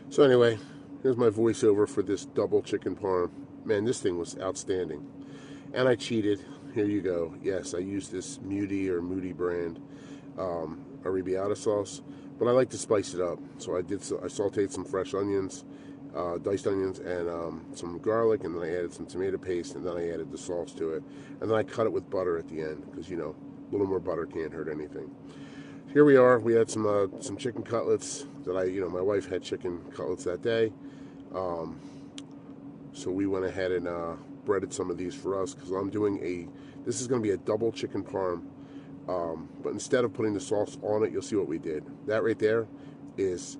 So anyway, here's my voiceover for this double chicken parm. Man, this thing was outstanding. And I cheated. Here you go. Yes, I used this Moody brand arrabbiata sauce, but I like to spice it up. So I sauteed some fresh onions, diced onions, and some garlic, and then I added some tomato paste, and then I added the sauce to it, and then I cut it with butter at the end because a little more butter can't hurt anything. Here we are. We had some chicken cutlets that my wife had chicken cutlets that day, so we went ahead and breaded some of these for us because this is going to be a double chicken parm. But instead of putting the sauce on it, you'll see what we did. That right there is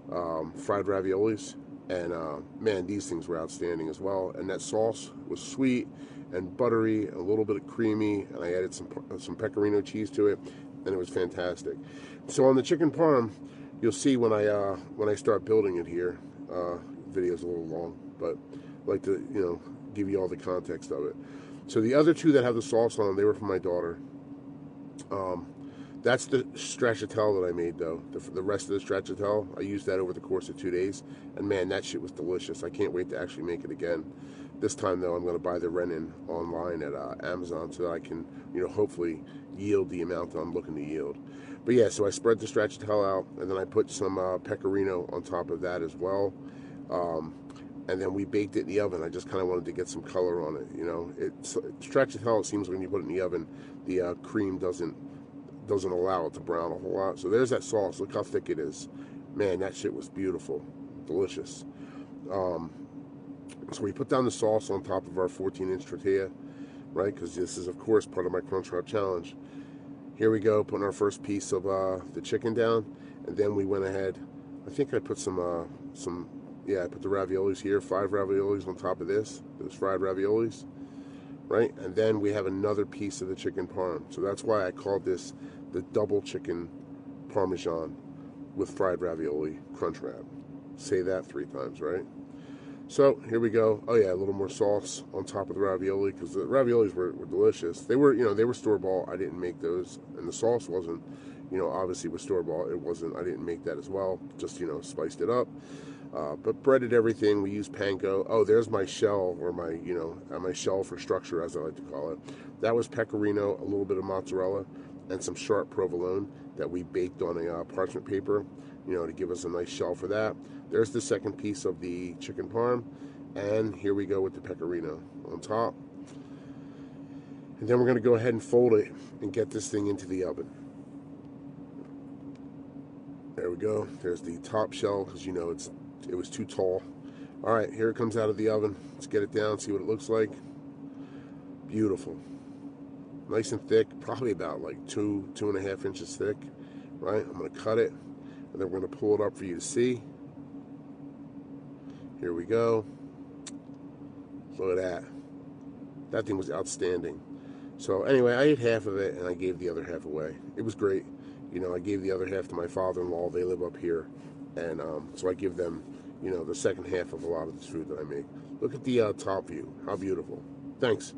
fried raviolis, and man, these things were outstanding as well. And that sauce was sweet and buttery, a little bit of creamy, and I added some pecorino cheese to it, and it was fantastic. So on the chicken parm, you'll see when I start building it here. Video's a little long, but I like to give you all the context of it. So the other two that have the sauce on, they were from my daughter. That's the stracciatelle that I made, though. The rest of the stracciatelle, I used that over the course of 2 days, and man, that shit was delicious. I can't wait to actually make it again. This time, though, I'm going to buy the Renin online at Amazon so that I can, hopefully yield the amount that I'm looking to yield. But yeah, so I spread the stracciatelle out, and then I put some pecorino on top of that as well. And then we baked it in the oven. I just kind of wanted to get some color on it. Stracciatelle, it seems when you put it in the oven, the cream doesn't allow it to brown a whole lot. So there's that sauce. Look how thick it is. Man, that shit was beautiful. Delicious. So we put down the sauce on top of our 14-inch tortilla, right? Because this is, of course, part of my Crunchwrap challenge. Here we go, putting our first piece of the chicken down. And then we went ahead. I think I put I put the raviolis here, 5 raviolis on top of those fried raviolis, right? And then we have another piece of the chicken parm. So that's why I called this the double chicken parmesan with fried ravioli Crunchwrap. Say that 3 times, right? So here we go. Oh yeah, a little more sauce on top of the ravioli because the raviolis were delicious. They were store-bought. I didn't make those, and the sauce wasn't, obviously was store-bought. It wasn't. I didn't make that as well. Just spiced it up. But breaded everything. We used panko. Oh, there's my shell, or my shell for structure, as I like to call it. That was pecorino, a little bit of mozzarella, and some sharp provolone that we baked on a parchment paper, to give us a nice shell for that. There's the second piece of the chicken parm, and here we go with the pecorino on top. And then we're going to go ahead and fold it and get this thing into the oven. There we go. There's the top shell because it was too tall. All right, here it comes out of the oven. Let's get it down, see what it looks like. Beautiful. Nice and thick, probably about like 2.5 inches thick, right? I'm going to cut it, and then we're going to pull it up for you to see. Here we go. Look at that. That thing was outstanding. So anyway, I ate half of it, and I gave the other half away. It was great. I gave the other half to my father-in-law. They live up here, and so I give them, the second half of a lot of this food that I make. Look at the top view. How beautiful. Thanks.